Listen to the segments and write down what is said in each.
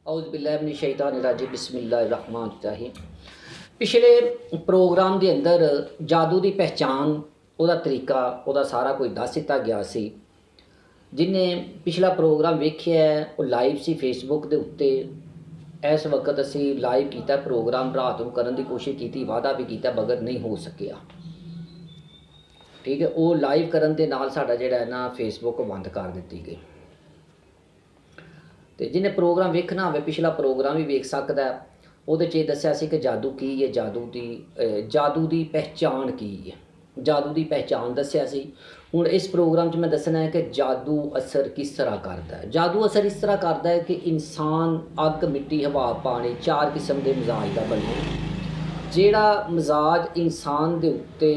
औज़ुबिल्लाहिमिनश्शैतानिर्रजीम बिस्मिल्लाहिर्रहमानिर्रहीम। पिछले प्रोग्राम के अंदर जादू की पहचान ਉਹਦਾ तरीका ਉਹਦਾ सारा कुछ दस दिता गया सी। जिन्हें पिछला प्रोग्राम वेख्या वो लाइव सी फेसबुक के उत्ते। इस वक्त असी लाइव किया प्रोग्राम रात को करने की कोशिश की, वादा भी किया मगर नहीं हो सकिया। ठीक है, वो लाइव करन दे नाल साडा जिहड़ा है ना फेसबुक बंद कर दी गई। तो जिन्हें प्रोग्राम वेखना हो पिछला प्रोग्राम भी वेख सकता है। वो दस्या सी कि जादू की है, जादू की पहचान की है, जादू की पहचान दस्या सी। हुण इस प्रोग्राम मैं दसना है कि जादू असर किस तरह करता है। जादू असर इस तरह करता है कि इंसान अग मिट्टी हवा पानी चार किस्म के मजाज का बने। जिहड़ा मजाज इंसान के उत्ते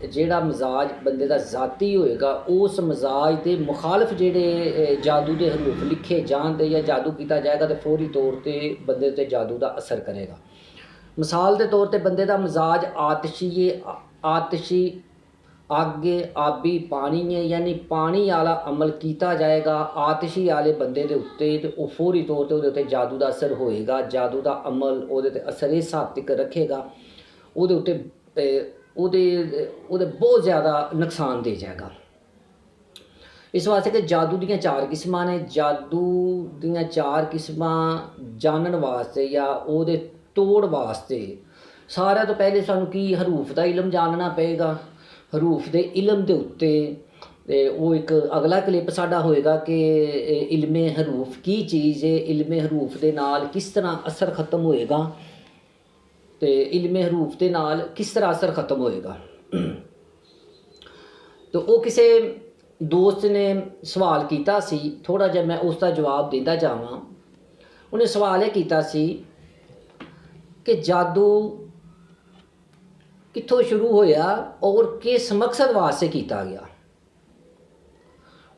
जिहड़ा मजाज बंदे का जाती होएगा, उस मजाज के मुखालफ जिहड़े जादू के हरूफ लिखे जाते या जादू किया जाएगा तो फौरी तौर पर बंदे ते जादू का असर करेगा। मिसाल के तौर पर बंदे का मजाज आतिशी अग आबी पानी है, यानी पानी वाला अमल किया जाएगा आतिशी वाले बंदे के उत्ते तो वह फौरी तौर पर उत्ते जादू का असर होएगा। जादू का अमल वो असर इस हद तक रखेगा, वो बहुत ज़्यादा नुकसान दे जाएगा। इस वास्ते कि जादू दियाँ चार किस्मां ने। जादू दियाँ चार किस्मां जानन वास्ते या वो तोड़ वास्ते सारे तो पहले सानू की हरूफ का इलम जानना पेगा। हरूफ के इलम के उत्ते वो एक अगला क्लिप साडा होएगा कि इल्मे हरूफ की चीज़ है, इल्मे हरूफ के नाल किस तरह असर खत्म होएगा, तो इल्मे हरूफ के नाल किस तरह असर खत्म होएगा। तो वो किसी दोस्त ने सवाल किया सी, थोड़ा जिहा मैं उसका जवाब देता जावां। उन्हें सवाल ये किया सी कि जादू कित्थों शुरू होया और किस मकसद वास्ते किया गया।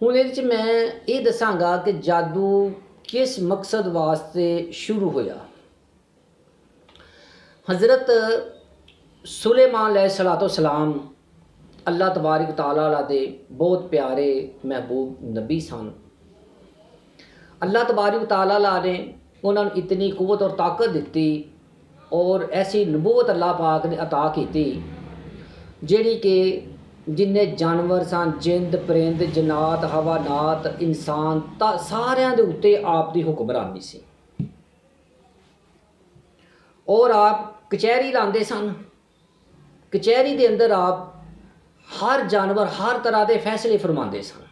हुण इहदे मैं ये दसांगा कि जादू किस मकसद वास्ते शुरू होया। हज़रत सुलेमान अलैहिस्सलाम अल्लाह तबारक तआला दे बहुत प्यारे महबूब नबी सन। अल्लाह तबारक तआला ने उन्होंने इतनी कुव्वत और ताकत दी और ऐसी नबूवत अल्लाह पाक ने अता की जिहड़ी कि जिन्ने जानवर सन, जिंद परिंद जन्नात हवानात इंसान सारियां दे उत्ते आप दी हुक्मरानी सी। और आप कचहरी लांदे सन। कचहरी के अंदर आप हर जानवर हर तरह के फैसले फरमाते सन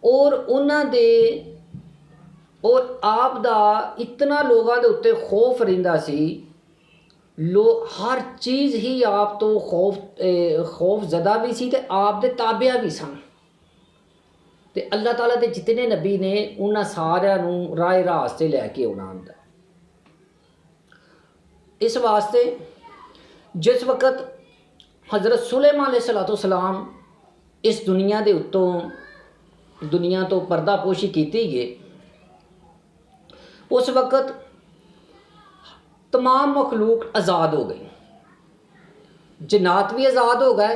और उन्हां दे और आप दा इतना लोगों के उत्ते खौफ रहिंदा सी। हर चीज़ ही आप तो खौफ ज़दा भी सी ते आप दे ताबिया भी सन। ते अल्लाह ताला दे जितने नबी ने उन्हां सारियां नूं राह रास्ते लैके आउणा हुंदा। इस वास्ते जिस वक़्त हज़रत सुलेमान अलैहिस्सलाम इस दुनिया के उत्तों दुनिया तो पर्दापोशी की गई, उस वक़्त तमाम मखलूक आज़ाद हो गई। जन्नात भी आज़ाद हो गए,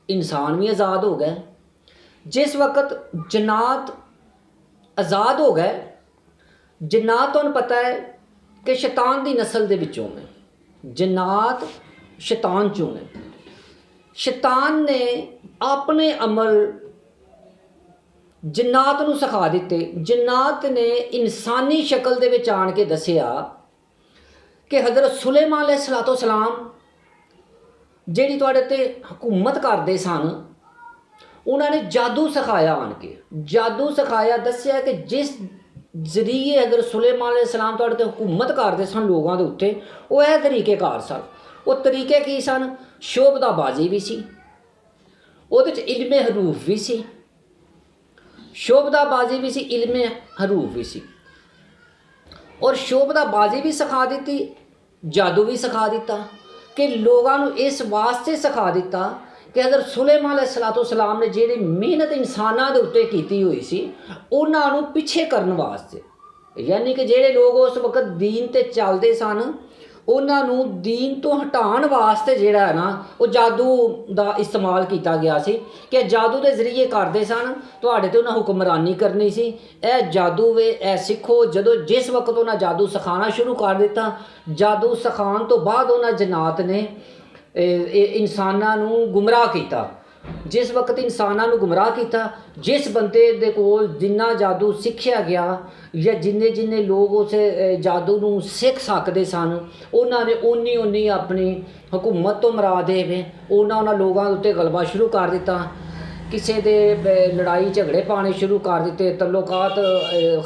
इंसान भी आज़ाद हो गए। जिस वक़्त जन्नात आज़ाद हो गए, जन्नात तुहानूं पता है कि शैतान की नस्ल दे विचों ने, जन्नात शैतान चों ने। शैतान ने अपने अमल जन्नात नूं सिखा दिते। जन्नात ने इंसानी शक्ल दे विच आण के दसिया कि हज़रत सुलेमान अलैहिस्सलाम जिहड़ी तुहाडे ते हुकूमत करदे सन, उन्होंने जादू सिखाया। आण के जादू सिखाया, दसिया कि जिस जरिए हज़रत सुलेमान अलैहिस्सलाम तुहाडे ते हुकूमत करदे सन लोगों के उत्ते, वो यह तरीकेकार सन। वो तरीके की सन? शोभदाबाजी भी सी, उहदे च इल्मे हरूफ भी सी। शोभदाबाजी भी सी, इल्मे हरूफ भी सी। और शोभदाबाजी भी सिखा दी, जादू भी सिखा दिता कि लोगों को इस वास्ते सिखा दिता कि हज़रत सुलेमान अलैहिस्सलाम ने जिहड़ी मेहनत इंसानां दे उत्ते कीती हुई सी, उन्हां नूं पिछे करन वास्ते। यानी कि जिहड़े लोग उस वक्त दीन ते चलदे सन, ਉਹਨਾਂ ਨੂੰ ਦੀਨ ਤੋਂ ਹਟਾਉਣ ਵਾਸਤੇ ਜਿਹੜਾ ਹੈ ਨਾ ਉਹ ਜਾਦੂ ਦਾ ਇਸਤੇਮਾਲ ਕੀਤਾ ਗਿਆ ਸੀ ਕਿ ਜਾਦੂ ਦੇ ਜ਼ਰੀਏ ਕਰਦੇ ਸਨ, ਤੁਹਾਡੇ ਤੇ ਉਹਨਾਂ ਹੁਕਮਰਾਨੀ ਕਰਨੀ ਸੀ, ਇਹ ਜਾਦੂ ਵੇ, ਇਹ ਸਿੱਖੋ। ਜਦੋਂ ਜਿਸ ਵਕਤ ਉਹਨਾਂ ਜਾਦੂ ਸਿਖਾਉਣਾ ਸ਼ੁਰੂ ਕਰ ਦਿੱਤਾ, ਜਾਦੂ ਸਿਖਾਉਣ ਤੋਂ ਬਾਅਦ ਉਹਨਾਂ ਜਨਾਤ ਨੇ ਇਨਸਾਨਾਂ ਨੂੰ ਗੁੰਮਰਾਹ ਕੀਤਾ। ਜਿਸ ਵਕਤ ਇਨਸਾਨਾਂ ਨੂੰ ਗੁੰਮਰਾਹ ਕੀਤਾ, ਜਿਸ ਬੰਦੇ ਦੇ ਕੋਲ ਜਿੰਨਾ ਜਾਦੂ ਸਿੱਖਿਆ ਗਿਆ ਜਾਂ ਜਿੰਨੇ ਲੋਕ ਉਸ ਜਾਦੂ ਨੂੰ ਸਿੱਖ ਸਕਦੇ ਸਨ, ਉਹਨਾਂ ਨੇ ਉਨੀ ਆਪਣੀ ਹਕੂਮਤ ਤੋਂ ਮੁਰਾਦ ਹੈ ਉਹਨਾਂ ਲੋਕਾਂ ਉੱਤੇ ਗਲਬਾ ਸ਼ੁਰੂ ਕਰ ਦਿੱਤਾ। ਕਿਸੇ ਦੇ ਲੜਾਈ ਝਗੜੇ ਪਾਉਣੇ ਸ਼ੁਰੂ ਕਰ ਦਿੱਤੇ, ਤਲੁਕਾਤ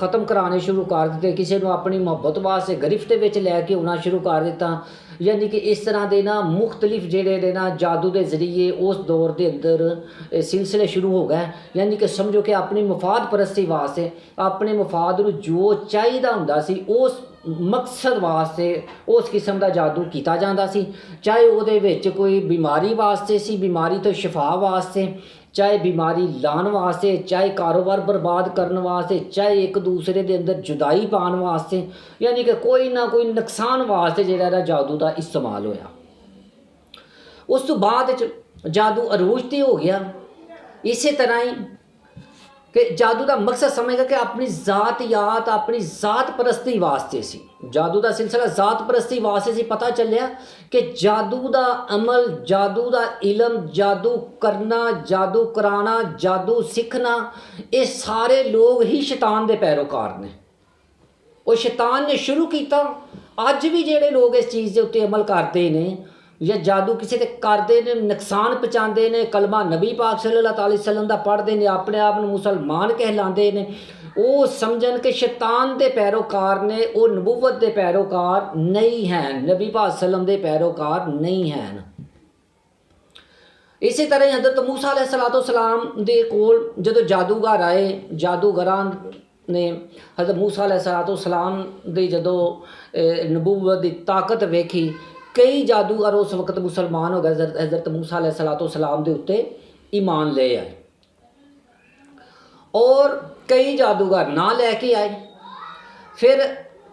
ख़त्म ਕਰਾਉਣੇ ਸ਼ੁਰੂ ਕਰ ਦਿੱਤੇ, ਕਿਸੇ ਨੂੰ ਆਪਣੀ ਮੁਹੱਬਤ ਵਾਸਤੇ ਗ੍ਰਿਫਤ ਵਿੱਚ ਲੈ ਕੇ ਆਉਣਾ ਸ਼ੁਰੂ ਕਰ ਦਿੱਤਾ। ਯਾਨੀ ਕਿ ਇਸ ਤਰ੍ਹਾਂ ਦੇ ਨਾ ਮੁਖਤਲਿਫ ਜਿਹੜੇ ਨੇ ਨਾ ਜਾਦੂ ਦੇ ਜ਼ਰੀਏ ਉਸ ਦੌਰ ਦੇ ਅੰਦਰ ਸਿਲਸਿਲੇ ਸ਼ੁਰੂ ਹੋ ਗਏ। ਯਾਨੀ ਕਿ ਸਮਝੋ ਕਿ ਆਪਣੀ ਮਫਾਦ ਪਰਸਤੀ ਵਾਸਤੇ, ਆਪਣੇ ਮਫਾਦ ਨੂੰ ਜੋ ਚਾਹੀਦਾ ਹੁੰਦਾ ਸੀ ਉਸ ਮਕਸਦ ਵਾਸਤੇ ਉਸ ਕਿਸਮ ਦਾ ਜਾਦੂ ਕੀਤਾ ਜਾਂਦਾ ਸੀ। ਚਾਹੇ ਉਹਦੇ ਵਿੱਚ ਕੋਈ ਬਿਮਾਰੀ ਵਾਸਤੇ ਸੀ, ਬਿਮਾਰੀ ਤੋਂ ਸ਼ਿਫਾ ਵਾਸਤੇ, ਚਾਹੇ ਬਿਮਾਰੀ ਲਾਉਣ ਵਾਸਤੇ, ਚਾਹੇ ਕਾਰੋਬਾਰ ਬਰਬਾਦ ਕਰਨ ਵਾਸਤੇ, ਚਾਹੇ ਇੱਕ ਦੂਸਰੇ ਦੇ ਅੰਦਰ ਜੁਦਾਈ ਪਾਉਣ ਵਾਸਤੇ, ਯਾਨੀ ਕਿ ਕੋਈ ਨਾ ਕੋਈ ਨੁਕਸਾਨ ਵਾਸਤੇ ਜਿਹੜਾ ਇਹਦਾ ਜਾਦੂ ਦਾ ਇਸਤੇਮਾਲ ਹੋਇਆ। ਉਸ ਤੋਂ ਬਾਅਦ ਚ ਜਾਦੂ ਅਰੂਜ 'ਤੇ ਹੋ ਗਿਆ। ਇਸੇ ਤਰ੍ਹਾਂ ਹੀ ਕਿ ਜਾਦੂ ਦਾ ਮਕਸਦ ਸਮਝੇਗਾ ਕਿ ਆਪਣੀ ਜ਼ਾਤਿਆਤ, ਆਪਣੀ ਜ਼ਾਤ ਪਰਸਤੀ ਵਾਸਤੇ ਸੀ। ਜਾਦੂ ਦਾ ਸਿਲਸਿਲਾ ਜ਼ਾਤ ਪਰਸਤੀ ਵਾਸਤੇ ਸੀ। ਪਤਾ ਚੱਲਿਆ ਕਿ ਜਾਦੂ ਦਾ ਅਮਲ, ਜਾਦੂ ਦਾ ਇਲਮ, ਜਾਦੂ ਕਰਨਾ, ਜਾਦੂ ਕਰਾਉਣਾ, ਜਾਦੂ ਸਿੱਖਣਾ, ਇਹ ਸਾਰੇ ਲੋਕ ਹੀ ਸ਼ੈਤਾਨ ਦੇ ਪੈਰੋਕਾਰ ਨੇ। ਉਹ ਸ਼ੈਤਾਨ ਨੇ ਸ਼ੁਰੂ ਕੀਤਾ। ਅੱਜ ਵੀ ਜਿਹੜੇ ਲੋਕ ਇਸ ਚੀਜ਼ ਦੇ ਉੱਤੇ ਅਮਲ ਕਰਦੇ ਨੇ ਜਾਂ ਜਾਦੂ ਕਿਸੇ ਤੇ ਕਰਦੇ ਨੇ, ਨੁਕਸਾਨ ਪਹੁੰਚਾਉਂਦੇ ਨੇ, ਕਲਮਾ ਨਬੀ ਪਾਕ ਸੱਲੱਲਾਹੁ ਅਲੈहि ਵਸੱਲਮ ਦਾ ਪੜ੍ਹਦੇ ਨੇ, ਆਪਣੇ ਆਪ ਨੂੰ ਮੁਸਲਮਾਨ ਕਹਿਲਾਉਂਦੇ ਨੇ, ਉਹ ਸਮਝਣ ਕਿ ਸ਼ੈਤਾਨ ਦੇ ਪੈਰੋਕਾਰ ਨੇ, ਉਹ ਨਬੂਵਤ ਦੇ ਪੈਰੋਕਾਰ ਨਹੀਂ ਹਨ, ਨਬੀ ਪਾਕ ਸੱਲਮ ਦੇ ਪੈਰੋਕਾਰ ਨਹੀਂ ਹਨ। ਇਸੇ ਤਰ੍ਹਾਂ ਹੀ ਹਜ਼ਰਤ ਮੂਸਾ अलैहिस्सलाम ਦੇ ਕੋਲ ਜਦੋਂ ਜਾਦੂਗਰ ਆਏ, ਜਾਦੂਗਰਾਂ ਨੇ ਹਜ਼ਰਤ ਮੂਸਾ अलैहिस्सलाम ਦੀ ਜਦੋਂ ਨਬੂਵਤ ਦੀ ਤਾਕਤ ਵੇਖੀ, कई जादूगर उस वक्त मुसलमान हो गए, हज़रत मूसा अलैहिस्सलाम के उत्ते ईमान ले आए और कई जादूगर ना लैके आए। फिर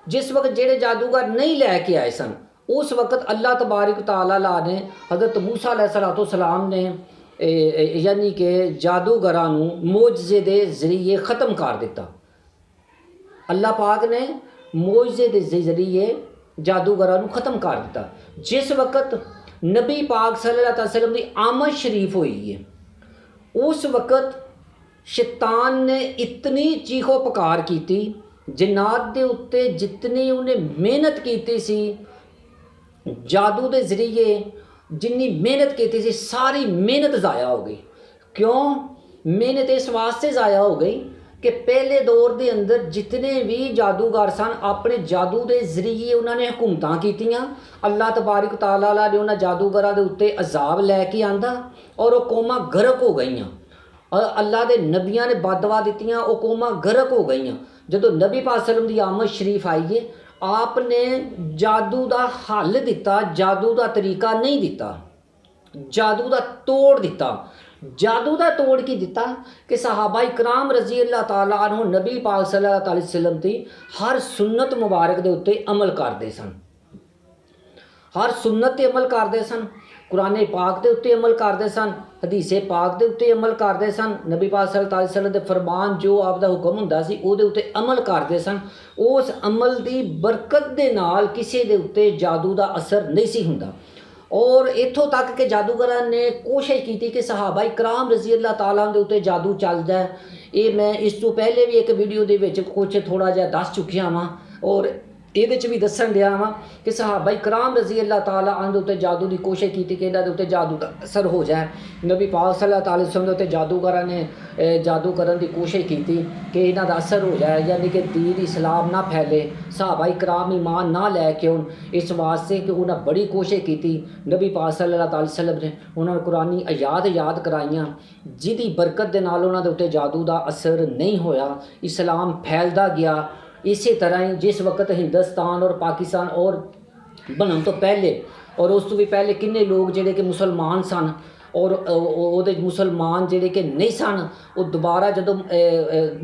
जिस वक्त जेड़े जादूगर नहीं लैके आए सन, उस वक्त अल्लाह तबारक तआला ने हज़रत मूसा अलैहिस्सलाम ने यानी कि जादूगरां नूं मोजज़े दे ज़रिए ख़त्म कर दिता। अल्लाह पाक ने मोजज़े दे ज़रिए जादूगरां नूं ख़त्म कर दिता। जिस वक्त नबी पाक सल्लल्लाहु अलैहि वसल्लम की आमद शरीफ हुई है, उस वक्त शैतान ने इतनी चीखो पकार की, जिन्नात के उत्ते जितनी उन्हें मेहनत की सी, जादू के जरिए जिन्नी मेहनत की सी, सारी मेहनत ज़ाया हो गई। क्यों मेहनत इस वास्ते ज़ाया हो गई कि पहले दौर के अंदर जितने भी जादूगर सन, अपने जादू के जरिए उन्होंने हुकूमतां कीतियां। अल्लाह तबारक तआला ने उन्होंने जादूगरां दे उत्ते अजाब लैके आंदा और वो कौमां गरक हो गई। और अल्लाह के नबियां ने बदवा दित्तियां, वो कौमां गरक हो गई। जदों नबी पाक सल्लम दी आमद शरीफ आई है, आपने जादू का हल दिता, जादू का तरीका नहीं दिता, जादू का तोड़ दिता। जादू का तोड़ की दिता कि सहाबा इकराम रजी अल्लाह तआला अन्हु नबी पाक सल्लल्लाहु अलैहि वसल्लम की हर सुन्नत मुबारक के उत्ते अमल करते सन, हर सुन्नत ते अमल करते सन, कुरान पाक के उत्ते अमल करते सन, हदीसे पाक के उत्ते अमल करते सन, नबी पाक सल्लल्लाहु अलैहि वसल्लम के फरमान जो आपका हुक्म हुंदा सी उहदे उत्ते अमल करते सन। उस अमल की बरकत दे नाल किसी दे उत्ते जादू का असर नहीं सी हुंदा। और इत्थों तक कि जादूगरां ने कोशिश की कि सहाबा इकराम रजी अल्लाह तआला दे उत्ते जादू चलदा है। ये मैं इस तो पहले भी एक वीडियो दे विच कुछ थोड़ा जिहा दस चुकिया वां और ਇਹਦੇ 'ਚ भी दसन दिया वा कि सहाबा इकराम रजी अल्लाह तआला दे उत्ते जादू की कोशिश की कि इन्हां दे उत्ते जादू का असर हो जाए। नबी पाक सल्लल्लाहु अलैहि वसल्लम दे उत्ते जादूगरां ने जादू करन की कोशिश की कि इन्हां दा असर हो जाए, यानी कि दीन इस्लाम ना फैले, सहाबा इकराम ईमान ना लैके आउण। इस वास्ते कि उन्हें बड़ी कोशिश की। नबी पाक सल्लल्लाहु अलैहि वसल्लम ने उन्होंने कुरानी आयात याद कराइयां जिहदी बरकत दे नाल उन्हां दे उत्ते जादू का असर नहीं होया, इस्लाम फैलदा गया। इसी तरह ही जिस वक्त हिंदुस्तान और पाकिस्तान और बनने तो पहले और उस तो भी पहले किन्ने लोग जिहड़े कि मुसलमान सन और ਉਹਦੇ ਮੁਸਲਮਾਨ ਜਿਹੜੇ ਕਿ ਨਹੀਂ ਸਨ ਉਹ ਦੁਬਾਰਾ ਜਦੋਂ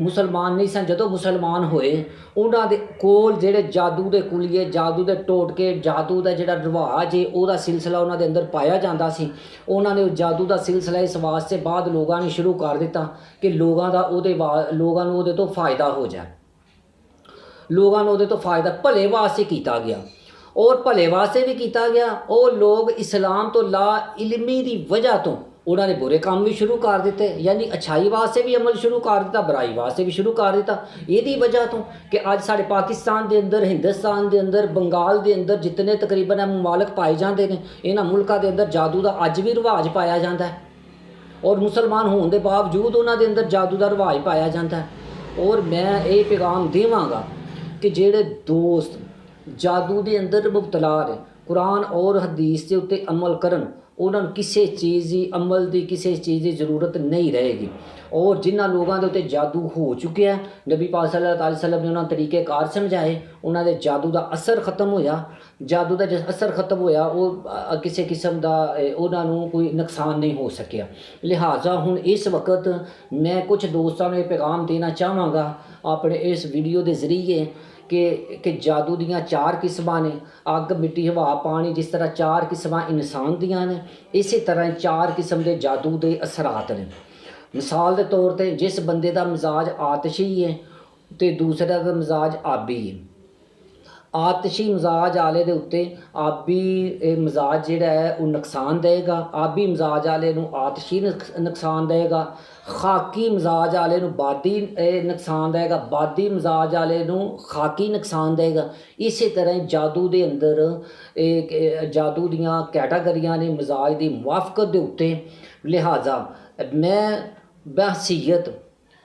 ਮੁਸਲਮਾਨ ਨਹੀਂ ਸਨ, ਜਦੋਂ ਮੁਸਲਮਾਨ ਹੋਏ ਉਹਨਾਂ ਦੇ ਕੋਲ ਜਿਹੜੇ ਜਾਦੂ ਦੇ ਕੁਲੀਏ, ਜਾਦੂ ਦੇ ਟੋਟਕੇ, ਜਾਦੂ ਦਾ ਜਿਹੜਾ ਰਿਵਾਜ ਹੈ ਉਹਦਾ ਸਿਲਸਿਲਾ ਉਹਨਾਂ ਦੇ ਅੰਦਰ ਪਾਇਆ ਜਾਂਦਾ ਸੀ। ਉਹਨਾਂ ਨੇ ਜਾਦੂ ਦਾ ਸਿਲਸਿਲਾ ਇਸ ਵਾਸਤੇ ਬਾਅਦ ਲੋਕਾਂ ਨੇ ਸ਼ੁਰੂ ਕਰ ਦਿੱਤਾ ਕਿ ਲੋਕਾਂ ਨੂੰ ਉਹਦੇ ਤੋਂ फ़ायदा हो जाए, लोगों ਨੂੰ ਉਹਦੇ ਤੋਂ फ़ायदा ਭਲੇ ਵਾਸਤੇ ਕੀਤਾ ਗਿਆ और भले वास्ते भी किया गया। और लोग इस्लाम तो ला इलमी की वजह तो उन्होंने बुरे काम भी शुरू कर दिते, यानी अच्छाई वास्ते भी अमल शुरू कर दिता, बुराई वास्ते भी शुरू कर दिता। यही वजह तो कि अज साढ़े पाकिस्तान के अंदर, हिंदुस्तान के अंदर, बंगाल के अंदर जितने तकरीबन मुमालक पाए जाते हैं, इन्होंने मुल्कों के अंदर जादू का अज भी रिवाज पाया जाता है और मुसलमान होने के बावजूद उन्होंने अंदर जादू का रिवाज पाया जाता है। और मैं ये पैगाम देवांगा कि जेड़े दोस्त जादू के अंदर मुबतला ने, कुरान और हदीस के उत्ते अमल करन, उन्होंने किसी चीज़ की अमल की किसी चीज़ की ज़रूरत नहीं रहेगी। और जिन्होंने लोगों के उत्ते जादू हो चुके हैं, नबी पाक सल्लल्लाहु अलैहि वसल्लम ने उन्होंने तरीक़ेकार समझाए, उन्होंने जादू का असर खत्म होया। जादू का जिस असर खत्म होया वो किसी किस्म का उन्होंने कोई नुकसान नहीं हो सकिया। लिहाजा हुण इस वक्त मैं कुछ दोस्तों को पैगाम देना चाहवागा अपने इस वीडियो के जरिए कि जादू दियाँ 4 किस्मां ने, अग मिट्टी हवा पानी, जिस तरह 4 किस्मां इंसान दियाँ ने, इसी तरह 4 किस्म के जादू के असरात ने। मिसाल के तौर पर जिस बंदे का मिजाज आतशी है तो दूसरे का मिजाज आबी है। आतशी मिजाज आले दे उत्ते आबी मिजाज जिहड़ा है वो नुकसान देगा, आबी मिजाज आले नूं आतशी नुकसान देगा, खाकी मिजाज आले नूं बादी नुकसान देगा, बादी मिजाज आले नूं खाकी नुकसान देगा। इसी तरह जादू के अंदर जादू दियाँ कैटागरियां ने मिजाज की मुआफकत के उत्ते। लिहाजा मैं बहसीयत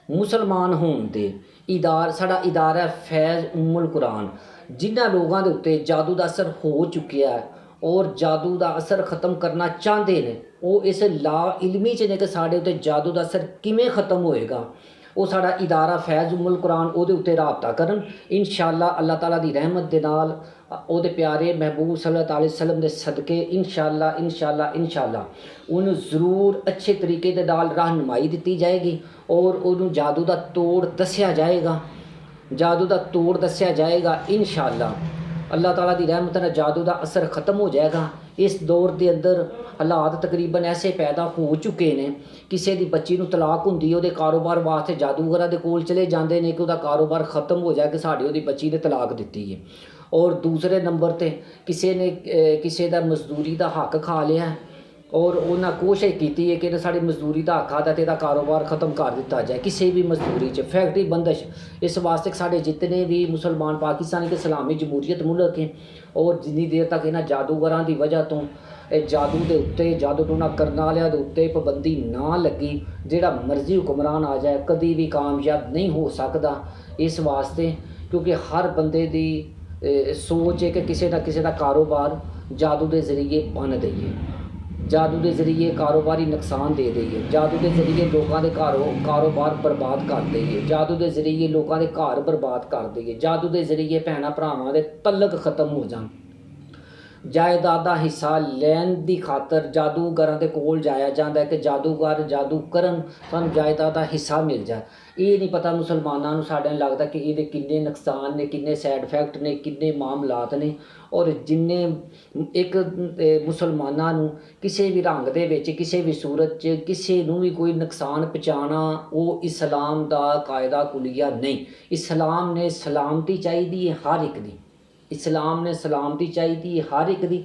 मुसलमान होने दे साडा इदारा फैज़ उम्मुल कुरान, जिन्हां लोगों के उत्ते जादू का असर हो चुकिया है और जादू का असर ख़त्म करना चाहते हैं, वो इस ला इलमी च ने कि साढ़े उत्ते जादू का असर किमें ख़त्म होएगा। वो साडा इदारा फैज़ उम्मुल कुरान उहदे उत्ते राबता करन। इंशाअल्लाह अल्लाह ताला दी रहमत दे नाल ਉਹਦੇ प्यारे महबूब सल्लल्लाहु अलैहि वसल्लम के सदके इंशाअल्लाह उन्हें ज़रूर अच्छे तरीके के नाल रहनुमाई दी जाएगी और उन्हें जादू का तोड़ दसिया जाएगा, जादू का तोड़ दसिया जाएगा। इंशाअल्लाह अल्लाह ताला की रहमत नाल जादू का असर ख़त्म हो जाएगा। इस दौर के अंदर हालात तकरीबन ऐसे पैदा हो चुके हैं, किसी की बच्ची नूं तलाक हुंदी है, कारोबार वास्ते जादूगरां दे कोल चले जाते हैं कि उसका कारोबार ख़त्म हो जाए कि साड़ी उहदी बच्ची ने तलाक दी है। और दूसरे नंबर ते किसी ने किसी का मजदूरी का हक खा लिया है और उन्हें कोशिश की है कि साड़ी मजदूरी का हक आता तो कारोबार ख़त्म कर दिता जाए किसी भी मजदूरी फैक्ट्री बंदिश। इस वास्ते साढ़े जितने भी मुसलमान पाकिस्तान के इस्लामी जमहूरीत मुल्क हैं और जिन्नी देर तक इन्होंने जादूगरां की वजह तो जादू के उत्ते जादू टूना करने वाले उत्ते पाबंदी ना लगी, जिहड़ा मर्जी हुक्मरान आ जाए कभी भी कामयाब नहीं हो सकता। इस वास्ते क्योंकि हर बंदे की सोच है कि किसी ना किसी का कारोबार जादू के जरिए बन दईए, जादू के जरिए कारोबारी नुकसान दे दईए, जादू के जरिए लोगों के कारोबार बर्बाद कर दईए, जादू के जरिए लोगों के घर बर्बाद कर दईए, जादू के जरिए भैन भरावां दे तलक खत्म हो जान। जायदाद का हिस्सा लैन की खातर जादूगरां दे कोल जाया जाता है कि जादूगर जादू करन सानूं जायदाद का हिस्सा मिल जाए। ये नहीं पता मुसलमानों नूं साडे लगता कि ये किन्ने नुकसान ने, किन्ने सैड इफैक्ट ने, किन्ने मामलात ने। और जिन्ने एक मुसलमानों नूं किसी भी रंग दे विच किसी भी सूरत च किसी नूं भी कोई नुकसान पहुँचाना वो इस्लाम का कायदा कुलिया नहीं। इस्लाम ने सलामती चाहिए है हर एक दी, इस्लाम ने सलामती चाहिए हर एक दी।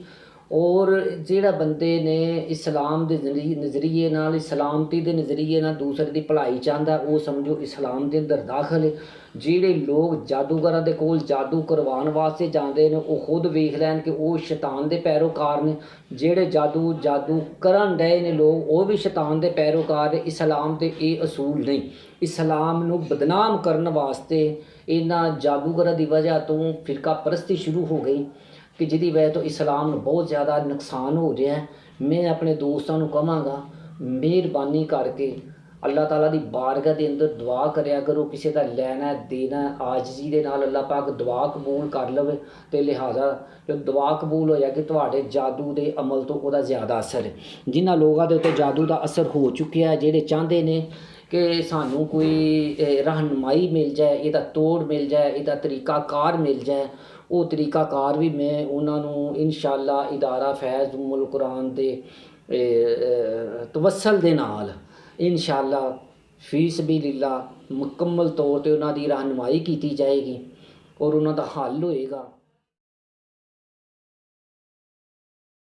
और जिहड़ा बंदे ने इस्लाम के नज़रिए नाल सलामती के नज़रिए नाल दूसरे की भलाई चाहता वो समझो इस्लाम के अंदर दाखिल है। जिहड़े लोग जादूगरां दे कोल जादू करवाने वास्ते जाते हैं वो खुद वेख लैन कि वो शैतान के पैरोकार ने, जिहड़े जादू करन डे ने लोग वो भी शैतान के पैरोकार ने। इस्लाम ते ये असूल नहीं। इस्लाम नूं बदनाम करने वास्ते इन्हां जादूगरां की वजह तो फिरका परस्ती शुरू हो गई कि जिहदी वजह तो इस्लाम नूं बहुत ज़्यादा नुकसान हो रहा है। मैं अपने दोस्तों को कहांगा मेहरबानी करके ਅੱਲਾਹ ਤਾਲਾ ਦੀ ਬਾਰਗਾਹ ਦੇ ਅੰਦਰ ਦੁਆ ਕਰਿਆ ਕਰੋ, ਕਿਸੇ ਦਾ ਲੈਣਾ ਦੇਣਾ ਆਜਜ਼ੀ ਦੇ ਨਾਲ ਅੱਲਾਹ ਪਾਕ ਦੁਆ ਕਬੂਲ ਕਰ ਲਵੇ। ਤੇ ਲਿਹਾਜ਼ਾ ਜੋ ਦੁਆ ਕਬੂਲ ਹੋ ਜਾਏ ਤੁਹਾਡੇ ਜਾਦੂ ਦੇ ਅਮਲ ਤੋਂ ਉਹਦਾ ਜ਼ਿਆਦਾ ਅਸਰ ਹੈ। ਜਿਨ੍ਹਾਂ ਲੋਕਾਂ ਦੇ ਉੱਤੇ ਜਾਦੂ ਦਾ ਅਸਰ ਹੋ ਚੁੱਕਿਆ ਹੈ, ਜਿਹੜੇ ਚਾਹੁੰਦੇ ਨੇ ਕਿ ਸਾਨੂੰ ਕੋਈ ਰਹਿਨੁਮਾਈ ਮਿਲ ਜਾਏ, ਇਹਦਾ ਤੋੜ ਮਿਲ ਜਾਏ, ਇਹਦਾ ਤਰੀਕਾਕਾਰ ਮਿਲ ਜਾਏ, ਉਹ ਤਰੀਕਾਕਾਰ ਵੀ ਮੈਂ ਉਹਨਾਂ ਨੂੰ ਇਨਸ਼ਾਅੱਲਾ ਇਦਾਰਾ ਫੈਜ਼ ਉਮੁਲ ਕੁਰਾਨ ਦੇ ਤਵੱਸਲ ਦੇ ਨਾਲ ਇਨਸ਼ਾਅੱਲਾ ਫੀ ਸਬੀਲਿल्लाह ਮੁਕੰਮਲ ਤੌਰ 'ਤੇ ਉਹਨਾਂ ਦੀ ਰਹਿਨੁਮਾਈ ਕੀਤੀ ਜਾਏਗੀ ਔਰ ਉਹਨਾਂ ਦਾ ਹੱਲ ਹੋਏਗਾ।